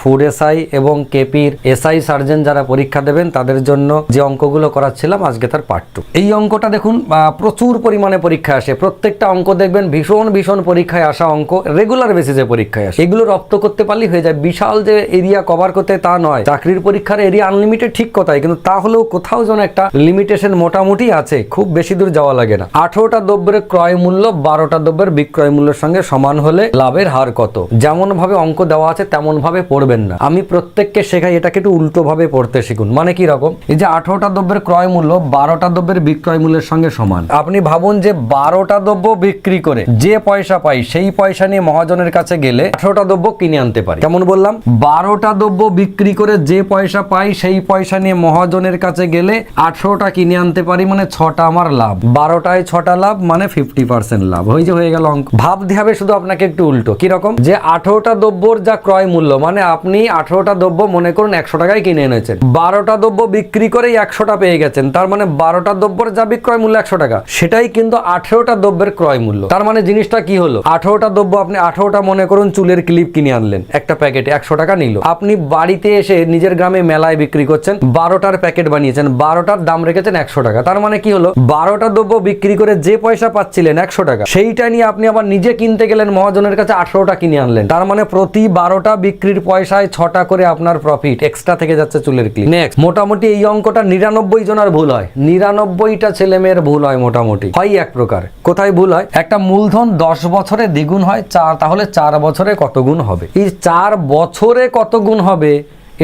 Food SI এবং কেপির SI surgeon যারা পরীক্ষা দেবেন তাদের জন্য যে অঙ্কগুলো করাচ্ছিলাম আজকে তার পার্ট 2। এই অঙ্কটা দেখুন প্রচুর পরিমাণে পরীক্ষায় আসে, প্রত্যেকটা অঙ্ক দেখবেন ভীষণ পরীক্ষায় আসা অঙ্ক, রেগুলার বেসিসে পরীক্ষায় আসে। এগুলো রপ্ত করতে পারলেই হয়ে যায়। বিশাল যে এরিয়া কভার করতে তা নয়, চাকরির পরীক্ষার এরিয়া আনলিমিটেড ঠিক কথাই, কিন্তু তাহলেও কোথাও যেন একটা লিমিটেশন মোটামুটি আছে, খুব বেশি দূর যাওয়া লাগে না। 18টা দ্রব্যের ক্রয় মূল্য 12টা দ্রব্যের বিক্রয় মূল্যের সঙ্গে সমান হলে লাভের হার কত? যেমন ভাবে অঙ্ক দেওয়া আছে তেমন ভাবে পড়বেন না, আমি প্রত্যেককে শেখাই এটাকে একটু উল্টো ভাবে পড়তে শিখুন। মানে কি রকম, এই যে 18টা দ্রব্যের ক্রয় মূল্য 12টা দ্রব্যের বিক্রয় মূল্যের সঙ্গে সমান। আপনি ভাবুন যে 12টা দ্রব্য বিক্রি করে যে পয়সা পাই সেই পয়সা নিয়ে মহাজনের কাছে গেলে 18টা দ্রব্য কিনে আনতে পারি। কেমন বললাম? 12টা দ্রব্য বিক্রি করে যে পয়সা পাই সেই পয়সা নিয়ে মহাজনের কাছে গেলে 18টা কিনে আনতে পারি, মানে 6টা আমার লাভ। 12টায় 6টা লাভ মানে 50% লাভ। হয়ে গেল অঙ্ক। ভাবতে হবে শুধু আপনাকে একটু উল্টো। কি রকম, যে 18টা দ্রব্যর যা ক্রয় মূল্য, মানে আপনি 18টা দ্রব্য মনে করুন 100 টাকায় কিনে এনেছেন, 12টা দ্রব্য বিক্রি করেই 100টা পেয়ে গেছেন, তার মানে 12টা দ্রব্যের যা বিক্রয় মূল্য 100 টাকা, সেটাই কিন্তু 18টা দ্রব্যের ক্রয় মূল্য। তার মানে জিনিসটা কি হলো, 18টা দ্রব্য আপনি 18টা মনে করুন চুলের ক্লিপ কিনে আনলেন, একটা প্যাকেটে 100 টাকা নিল। আপনি বাড়িতে এসে নিজের গ্রামে মেলায় বিক্রি করছেন, 12টার প্যাকেট বানিয়েছেন, 12টার দাম রেখেছেন 100 টাকা। তার মানে কি হলো, 12টা দ্রব্য বিক্রি করে যে পয়সা পাচ্ছিলেন 100 টাকা, সেইটা নিয়ে আপনি আবার নিজে কিনতে গেলেন, মহাজনের কাছে 18টা কিনে আনলেন। তার মানে প্রতি 12টা বিক্রির পয়সায় 6টা করে আপনার প্রফিট এক্সট্রা থেকে যাচ্ছে চুলের ক্লিপ। নেক্সট, মোটামুটি এই অঙ্কটা 99 জনের ভুল হয়, 99টা ছেলে মেয়ের ভুল হয়, মোটামুটি হয় এক প্রকার। কোথায় ভুল হয়? একটা মূলধন 10 বছরে দ্বিগুণ হয় 4, তাহলে 4 বছরে কত গুণ হবে? এই 4 বছরে কত গুণ হবে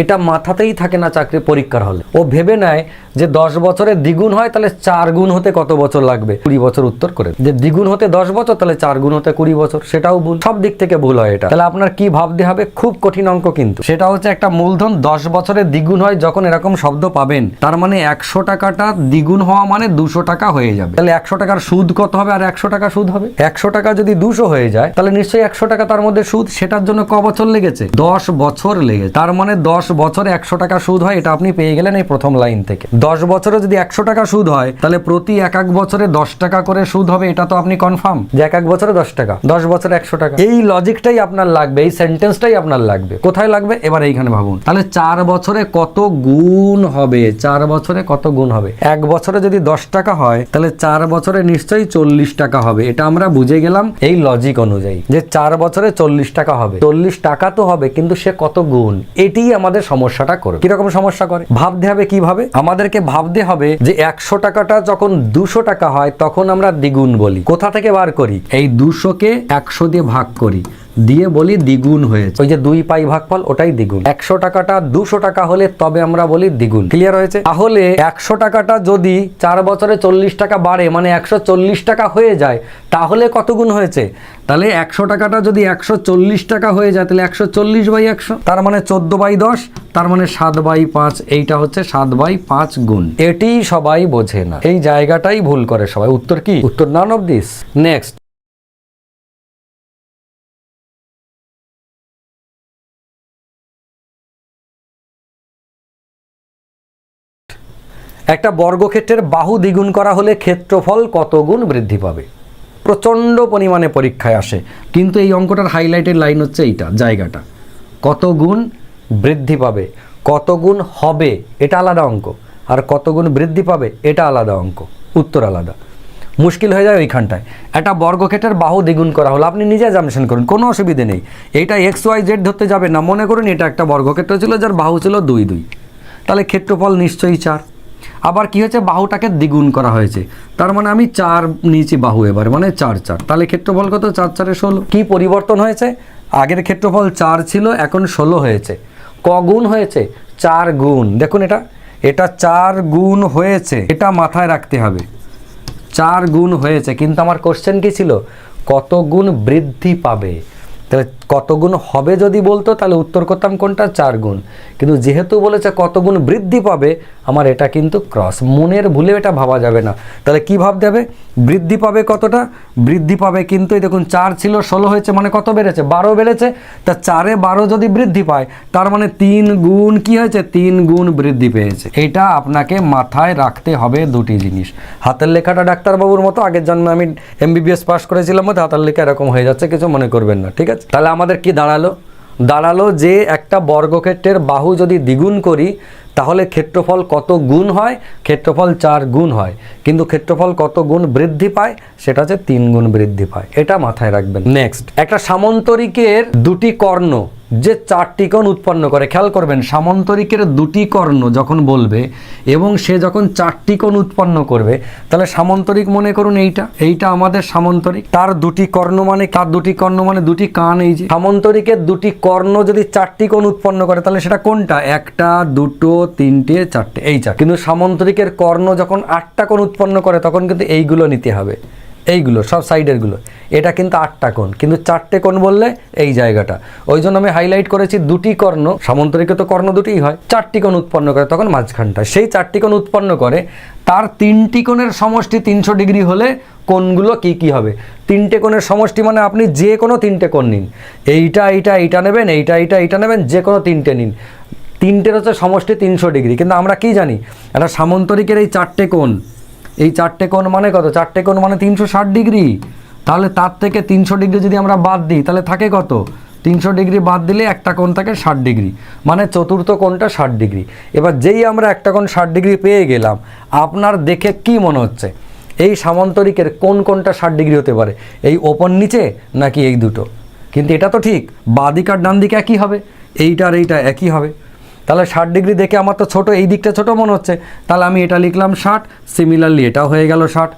এটা মাথাতেই থাকে না চাকরি পরীক্ষার হলে। ও ভেবে নেয় যে 10 বছরে দ্বিগুণ হয়, তাহলে 4 গুণ হতে কত বছর লাগবে? 20 বছর উত্তর করে। যে দ্বিগুণ হতে 10 বছর, তাহলে 4 গুণ হতে 20 বছর, সেটাও ভুল। সব দিক থেকে ভুল হয় এটা। তাহলে আপনার কি ভাবতে হবে, খুব কঠিন অঙ্ক কিন্তু। সেটা হচ্ছে একটা মূলধন 10 বছরে দ্বিগুণ হয়, যখন এরকম শব্দ পাবেন তার মানে 100 টাকাটা দ্বিগুণ হওয়া মানে 200 টাকা হয়ে যাবে। তাহলে 100 টাকার সুদ কত হবে আর 100 টাকা সুদ হবে? 100 টাকা যদি 200 হয়ে যায় তাহলে নিশ্চয়ই 100 টাকা তার মধ্যে সুদ। সেটার জন্য ক বছর লেগেছে? 10 বছর লেগেছে। তার মানে 10 বছরে 100 টাকা সুদ হয়, এটা আপনি পেয়ে গেলেন এই প্রথম লাইন থেকে। 10 বছরে যদি 100 টাকা সুদ হয় তাহলে প্রতি এক বছরে 10 টাকা করে সুদ হবে, এটা তো আপনি কনফার্ম যে এক বছরে 10 টাকা, 10 বছরে 100 টাকা। এই লজিকটাই আপনার লাগবে, এই সেন্টেন্সটাই আপনার লাগবে। কোথায় লাগবে এবার এইখানে ভাবুন। তাহলে 4 বছরে কত গুণ হবে? 4 বছরে কত গুণ হবে? এক বছরে যদি 10 টাকা হয় তাহলে 4 বছরে নিশ্চয়ই 40 টাকা হবে। এটা আমরা বুঝে গেলাম এই লজিক অনুযায়ী যে 4 বছরে 40 টাকা হবে। 40 টাকা তো হবে, কিন্তু সে কত গুণ, এটাই আমাদের সমস্যাটা করে। কিরকম সমস্যা করে ভাবতে হবে। কিভাবে? আমাদেরকে ভাবতে হবে যে 100 টাকাটা যখন 200 টাকা হয় তখন আমরা দ্বিগুণ বলি। কোথা থেকে বার করি? এই 200কে 100 দিয়ে ভাগ করি, দিয়ে বলি দ্বিগুণ হয়েছে। ওই যে 2 পাই ভাগফল, ওটাই দ্বিগুণ। 100 টাকাটা 200 টাকা হলে তবে আমরা বলি দ্বিগুণ। ক্লিয়ার হয়েছে? তাহলে 100 টাকাটা যদি 4 বছরে 40 টাকা বাড়ে, মানে 140 টাকা হয়ে যায়, তাহলে কত গুণ হয়েছে? তাহলে 100 টাকাটা যদি 140 টাকা হয়ে যায় তাহলে 140/100, তার মানে 14/10, তার মানে 7/5। এইটা হচ্ছে 7/5 গুণ। এটি সবাই বোঝে না, এই জায়গাটাই ভুল করে সবাই। উত্তর কি? উত্তর নান অফ দিস। নেক্সট, একটা বর্গক্ষেত্রের বাহু দ্বিগুণ করা হলে ক্ষেত্রফল কত গুণ বৃদ্ধি পাবে? প্রচণ্ড পরিমাণে পরীক্ষায় আসে, কিন্তু এই অঙ্কটার হাইলাইটেড লাইন হচ্ছে এইটা জায়গাটা, কত গুণ বৃদ্ধি পাবে। কত গুণ হবে এটা আলাদা অঙ্ক, আর কত গুণ বৃদ্ধি পাবে এটা আলাদা অঙ্ক, উত্তর আলাদা। মুশকিল হয়ে যায় ওইখানটায়। একটা বর্গক্ষেত্রের বাহু দ্বিগুণ করা হলো, আপনি নিজে জামশন করুন, কোনো অসুবিধে নেই। এইটা XYZ ধরতে যাবে না। মনে করুন এটা একটা বর্গক্ষেত্র ছিল যার বাহু ছিল 2, 2, তাহলে ক্ষেত্রফল নিশ্চয়ই 4। আবার কি হয়েছে? বাহুটাকে দ্বিগুণ করা হয়েছে, তার মানে আমি 4 নিয়েছি বাহু এবার, মানে 4, 4, তাহলে ক্ষেত্রফল কত? 4, 4, 16। কি পরিবর্তন হয়েছে? আগের ক্ষেত্রফল 4 ছিল, এখন 16 হয়েছে। ক গুণ হয়েছে? 4 গুণ। দেখুন এটা 4 গুণ হয়েছে, এটা মাথায় রাখতে হবে। 4 গুণ হয়েছে, কিন্তু আমার কোশ্চেন কি ছিল? কত গুণ বৃদ্ধি পাবে। তাহলে কত গুণ হবে যদি বলতো তাহলে উত্তর করতাম কোনটা? 4 গুণ। কিন্তু যেহেতু বলেছে কত গুণ বৃদ্ধি পাবে, আমার এটা কিন্তু ক্রস। মনের ভুলে এটা ভাবা যাবে না। তাহলে কি ভাবতে হবে? বৃদ্ধি পাবে কতটা? বৃদ্ধি পাবে কিন্তু এই দেখুন 4 ছিল 16 হয়েছে, মানে কত বেড়েছে? 12 বেড়েছে। তা 4-এ 12 যদি বৃদ্ধি পায় তার মানে 3 গুণ কি হয়েছে? 3 গুণ বৃদ্ধি পেয়েছে। এটা আপনাকে মাথায় রাখতে হবে দুটি জিনিস। হাতের লেখাটা ডাক্তারবাবুর মতো, আগের জন্মে আমি MBBS পাস করেছিলাম, মতো হাতের লেখা এরকম হয়ে যাচ্ছে, কিছু মনে করবেন না, ঠিক আছে? তাহলে আমাদের কি দাঁড়ালো? দাঁড়ালো যে একটা বর্গক্ষেত্রের বাহু যদি দ্বিগুণ করি তাহলে ক্ষেত্রফল কত গুণ হয়, ক্ষেত্রফল 4 গুণ হয়, কিন্তু ক্ষেত্রফল কত গুণ বৃদ্ধি পায়, সেটা হচ্ছে 3 গুণ বৃদ্ধি পায়। এটা মাথায় রাখবেন। নেক্সট, একটা সামন্তরিকের দুটি কর্ণ যে 4টি কোণ উৎপন্ন করে, খেয়াল করবেন সামন্তরিকের দুটি কর্ণ যখন বলবে এবং সে যখন 4টি কোণ উৎপন্ন করবে, তাহলে সামন্তরিক মনে করুন এইটা আমাদের সামন্তরিক, তার দুটি কর্ণ মানে দুটি কান। এই যে সামন্তরিকের দুটি কর্ণ যদি 4টি কোণ উৎপন্ন করে তাহলে সেটা কোনটা, 1টা 2টো 3টে 4টে, এই 4। কিন্তু সামন্তরিকের কর্ণ যখন 8টা কোণ উৎপন্ন করে তখন কিন্তু এইগুলো নিতে হবে, এইগুলো সব সাইডের গুলো, এটা কিন্তু 8টা কোণ, কিন্তু 4টে কোণ বললে এই জায়গাটা। ওই জন্য আমি হাইলাইট করেছি দুটি কর্ণ, সামন্তরিকে তো কর্ণ দুটিই হয়, 4টি কোণ উৎপন্ন করে তখন মাঝখানটা, সেই 4টি কোণ উৎপন্ন করে তার 3টি কোণের সমষ্টি 300 ডিগ্রি হলে কোণগুলো কি হবে, 3টে কোণের সমষ্টি মানে আপনি যে কোনো 3টে কোণ নিন, এইটা নেবেন, এইটা নেবেন, যে কোনো 3টে নিন, 3টের হচ্ছে সমষ্টি 300 ডিগ্রি। কিন্তু আমরা কি জানি, একটা সামন্তরিকের এই 4টে কোণ, এই 4টে কোণ মানে কত, 4টে কোণ মানে 360 ডিগ্রি। তাহলে তার থেকে 300 ডিগ্রি যদি আমরা বাদ দিই তাহলে থাকে কত, 300 ডিগ্রি বাদ দিলে একটা কোণ থাকে 60 ডিগ্রি, মানে চতুর্থ কোণটা 60 ডিগ্রি। এবার যেই আমরা একটা কোণ 60 ডিগ্রি পেয়ে গেলাম, আপনার দেখে কি মনে হচ্ছে এই সামন্তরিকের কোন কোণটা 60 ডিগ্রি হতে পারে, এই ওপর নিচে নাকি এই দুটো? কিন্তু এটা তো ঠিক, বাঁ দিক আর ডান দিকে একই হবে, এইটা আর এইটা একই হবে। তাহলে 60 ডিগ্রি দেখে আমার তো ছোট, এই দিকটা ছোট মনে হচ্ছে, তাহলে আমি এটা লিখলাম 60, সিমিলারলি এটাও হয়ে গেল 60।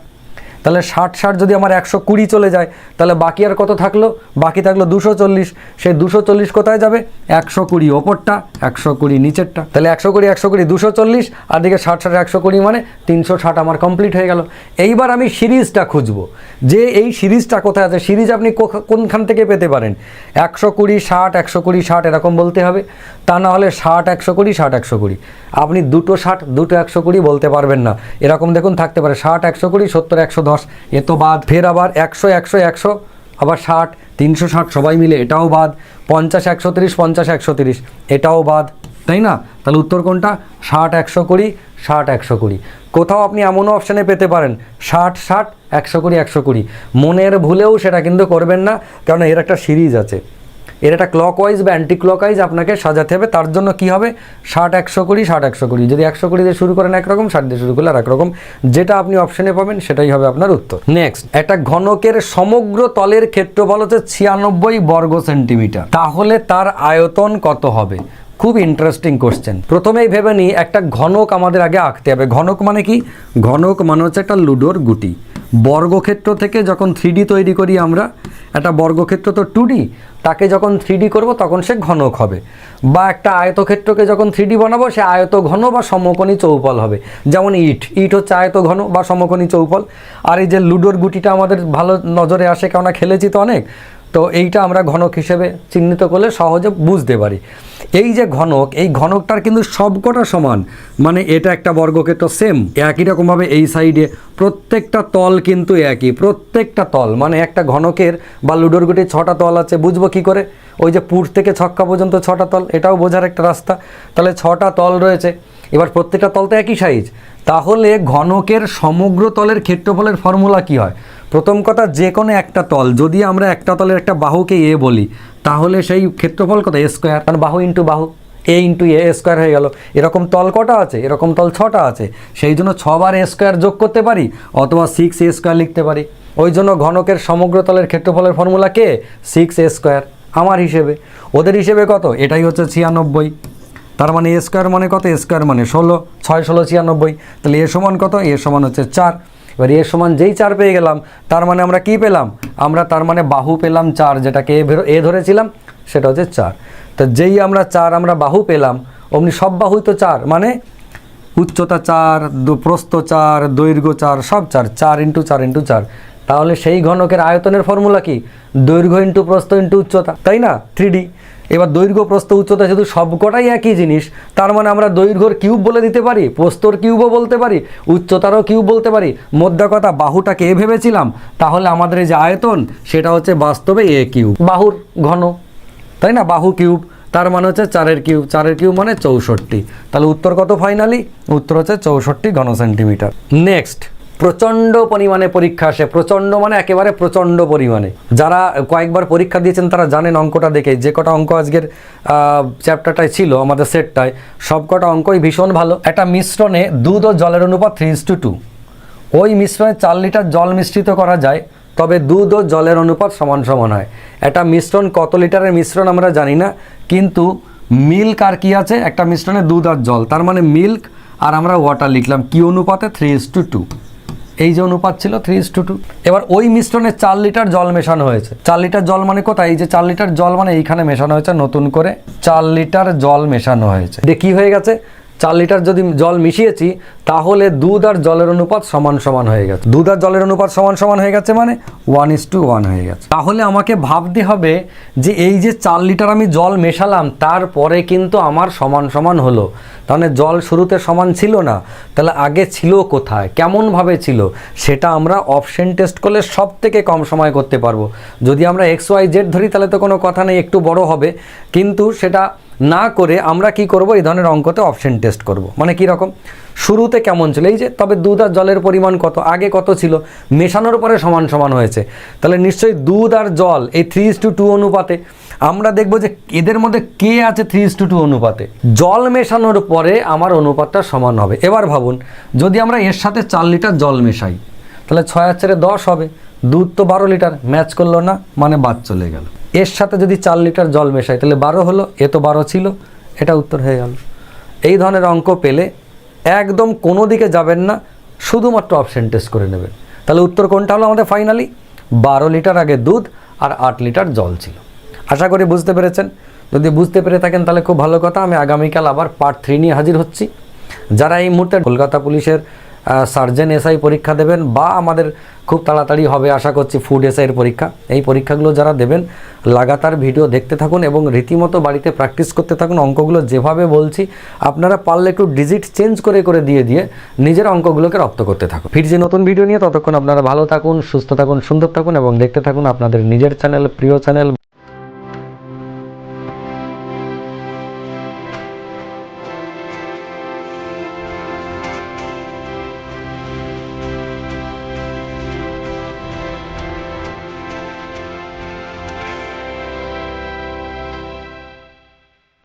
তাহলে 60 যদি আমার 120 চলে যায় তাহলে বাকি আর কত থাকলো, বাকি থাকলো 240। সেই 240 কোথায় যাবে, 120 ওপরটা, 120 নিচেরটা। তাহলে 120 240, আর দিকে 60 120 মানে 360 আমার কমপ্লিট হয়ে গেল। এইবার আমি সিরিজটা খুঁজবো যে এই সিরিজটা কোথায় আছে। সিরিজ আপনি কোনখান থেকে পেতে পারেন, 120 60 120 60 এরকম বলতে হবে, তা না হলে 60 120 60 120। আপনি দুটো 60 দুটো 120 বলতে পারবেন না, এরকম দেখুন থাকতে পারে 60 120 70 110, এ তো বাদ। ফের আবার 100 100 100, আবার 60 360 সবাই মিলে এটাও বাদ, 50 130 50 130 এটাও বাদ, তাই না? তাহলে উত্তর কোনটা, 60 120 60 120। কোথাও আপনি এমনও অপশানে পেতে পারেন 60 60 120 120, মনের ভুলেও সেটা কিন্তু করবেন না, কারণ এর একটা সিরিজ আছে, এর একটা ক্লকওয়াইজ বা অ্যান্টি ক্লকওয়াইজ আপনাকে সাজাতে হবে। তার জন্য কি হবে, 60 120 60 120, যদি 120 দিয়ে শুরু করেন একরকম, 60 দিয়ে শুরু করলে আর একরকম, যেটা আপনি অপশানে পাবেন সেটাই হবে আপনার উত্তর। নেক্সট, একটা ঘনকের সমগ্র তলের ক্ষেত্রফল হচ্ছে 96 বর্গ সেন্টিমিটার, তাহলে তার আয়তন কত হবে? খুব ইন্টারেস্টিং কোশ্চেন। প্রথমেই ভেবে নিই একটা ঘনক আমাদের আগে আঁকতে হবে। ঘনক মানে কি, ঘনক মানে হচ্ছে একটা লুডোর গুটি। বর্গক্ষেত্র থেকে যখন 3D তৈরি করি আমরা, একটা বর্গক্ষেত্র তো 2D, তাকে যখন 3D করব তখন সে ঘনক হবে। বা একটা আয়তক্ষেত্রকে যখন 3D বানাবো সে আয়ত ঘন বা সমকোণী চৌপল হবে। যেমন ইট হচ্ছে আয়ত ঘন বা সমকোণী চৌপল। আর এই যে লুডোর গুটিটা আমাদের ভালো নজরে আসে, কেননা খেলেছি তো অনেক, তো এইটা আমরা ঘনক হিসেবে চিহ্নিত করলে সহজে বুঝতে পারি। এই যে ঘনক, এই ঘনকটার কিন্তু সবকটা সমান, মানে এটা একটা বর্গক্ষেত্র সেম একই রকমভাবে এই সাইডে প্রত্যেকটা তল কিন্তু একই, প্রত্যেকটা তল, মানে একটা ঘনকের বা লুডোর গুটির 6টা তল আছে, বুঝবো কি করে? ওই যে পুর থেকে ছক্কা পর্যন্ত 6টা তল, এটাও বোঝার একটা রাস্তা। তাহলে 6টা তল রয়েছে, এবার প্রত্যেকটা তল তো একই সাইজ, তাহলে ঘনকের সমগ্র তলের ক্ষেত্রফলের ফর্মুলা কি হয়? প্রথম কথা, যে কোনো একটা তল, যদি আমরা একটা তলের একটা বাহুকে এ বলি তাহলে সেই ক্ষেত্রফল কত, এ স্কোয়ার, কারণ বাহু ইন্টু বাহু, এ ইন্টু এ স্কোয়ার হয়ে গেল। এরকম তল কটা আছে, এরকম তল 6টা আছে, সেই জন্য 6 বার এ স্কোয়ার যোগ করতে পারি, অথবা 6 এ স্কোয়ার লিখতে পারি। ওই জন্য ঘনকের সমগ্র তলের ক্ষেত্রফলের ফর্মুলা কে, 6 এ স্কোয়ার। আমার হিসেবে, ওদের হিসেবে কত, এটাই হচ্ছে 96। তার মানে এ স্কোয়ার মানে কত, এ স্কোয়ার মানে 16, 6 16 96। তাহলে এ সমান কত, এ সমান হচ্ছে 4। এবার এ সমান যেই 4 পেয়ে গেলাম, তার মানে আমরা কি পেলাম, আমরা তার মানে বাহু পেলাম 4, যেটাকে এ ধরেছিলাম সেটা হচ্ছে 4। তো যেই আমরা 4 আমরা বাহু পেলাম, অমনি সব বাহুই তো 4, মানে উচ্চতা 4, প্রস্থ 4, দৈর্ঘ্য 4, সব 4, 4 ইন্টু 4 ইন্টু 4। তাহলে সেই ঘনকের আয়তনের ফর্মুলা কি, দৈর্ঘ্য ইন্টু প্রস্থ ইন্টু উচ্চতা, তাই না, 3D। এবার দৈর্ঘ্য প্রস্থ উচ্চতা যেহেতু সবকটাই একই জিনিস, তার মানে আমরা দৈর্ঘ্যর কিউব বলে দিতে পারি, প্রস্থর কিউবও বলতে পারি, উচ্চতারও কিউব বলতে পারি। মোদ্দা কথা, বাহুটাকে এ ভেবেছিলাম, তাহলে আমাদের এই যে আয়তন সেটা হচ্ছে বাস্তবে এ কিউব, বাহুর ঘন, তাই না, বাহু কিউব, তার মানে হচ্ছে 4 কিউব, 4 কিউব মানে 64। তাহলে উত্তর কত ফাইনালি, উত্তর হচ্ছে 64 ঘন সেন্টিমিটার। নেক্সট, প্রচণ্ড পরিমাণে পরীক্ষা আসে, প্রচণ্ড মানে একেবারে প্রচণ্ড পরিমাণে। যারা কয়েকবার পরীক্ষা দিয়েছেন তারা জানেন অঙ্কটা দেখে, যে কটা অঙ্ক আজকের চ্যাপ্টারটায় ছিল আমাদের সেটটায় সব কটা অঙ্কই ভীষণ ভালো। একটা মিশ্রণে দুধ ও জলের অনুপাত 3:2, ওই মিশ্রণে 4 লিটার জল মিশ্রিত করা যায়, তবে দুধ ও জলের অনুপাত সমান সমান হয়। একটা মিশ্রণ কত লিটারের মিশ্রণ আমরা জানি না, কিন্তু মিল্ক আর কি আছে, একটা মিশ্রণে দুধ আর জল, তার মানে মিল্ক আর আমরা ওয়াটার লিখলাম কি অনুপাতে 3:2, এই যে অনুপাত ছিল 3:2। এবার ওই মিশ্রণে 4 লিটার জল মেশানো হয়েছে। 4 লিটার জল মানে কোথায়, এই যে 4 লিটার জল মানে এইখানে মেশানো হয়েছে, নতুন করে 4 লিটার জল মেশানো হয়েছে। দিয়ে কি হয়ে গেছে, 4 লিটার যদি জল মিশিয়েছি তাহলে দুধ আর জলের অনুপাত সমান সমান হয়ে গেছে। দুধ আর জলের অনুপাত সমান সমান হয়ে গেছে মানে 1:1 হয়ে গেছে। তাহলে আমাকে ভাবতে হবে যে এই যে 4 লিটার আমি জল মেশালাম তারপরে কিন্তু আমার সমান সমান হলো, তাহলে জল শুরুতে সমান ছিল না, তাহলে আগে ছিল কোথায়, কেমনভাবে ছিল, সেটা আমরা অপশন টেস্ট করলে সব থেকে কম সময় করতে পারবো। যদি আমরা XYZ ধরি তাহলে তো কোনো কথা নেই, একটু বড় হবে, কিন্তু সেটা না করে আমরা কি করব, এই ধরনের অঙ্কতে অপশন টেস্ট করব। মানে কি রকম, শুরুতে কেমন ছিল, এই যে তবে দুধ আর জলের পরিমাণ কত, আগে কত ছিল, মেশানোর পরে সমান সমান হয়েছে, তাহলে নিশ্চয়ই দুধ আর জল এই 3:2 অনুপাতে। আমরা দেখব যে এদের মধ্যে কে আছে 3:2 অনুপাতে, জল মেশানোর পরে আমার অনুপাতটা সমান হবে। এবার ভাবুন যদি আমরা এর সাথে 4 লিটার জল মেশাই তাহলে 6 আর 4 10 হবে, দুধ তো 12 লিটার, ম্যাচ করলো না, মানে বাদ চলে গেল। এর সাথে যদি 4 লিটার জল মেশাই তাহলে 12 হলো, এ তো 12 ছিল, এটা উত্তর হয়ে গেল। এই ধরনের অঙ্ক পেলে একদম কোনো দিকে যাবেন না, শুধুমাত্র অপশন টেস্ট করে নেবেন। তাহলে উত্তর কোনটা হলো আমাদের ফাইনালি, 12 লিটার আগে দুধ আর 8 লিটার জল ছিল। আশা করি বুঝতে পেরেছেন। যদি বুঝতে পেরে থাকেন তাহলে খুব ভালো কথা। আমি আগামীকাল আবার পার্ট 3 নিয়ে হাজির হচ্ছি। যারা এই মুহূর্তে কলকাতা পুলিশের সার্জেন এসআই পরীক্ষা দেবেন, বা আমাদের খুব তাড়াতাড়ি হবে আশা করছি ফুড এসআইয়ের পরীক্ষা, এই পরীক্ষাগুলো যারা দেবেন লাগাতার ভিডিও দেখতে থাকুন এবং রীতিমতো বাড়িতে প্র্যাকটিস করতে থাকুন। অঙ্কগুলো যেভাবে বলছি আপনারা পারলে একটু ডিজিট চেঞ্জ করে দিয়ে নিজের অঙ্কগুলোকে রপ্ত করতে থাকুন। ফিরছি নতুন ভিডিও নিয়ে, ততক্ষণ আপনারা ভালো থাকুন, সুস্থ থাকুন, সুন্দর থাকুন এবং দেখতে থাকুন আপনাদের নিজের চ্যানেল, প্রিয় চ্যানেল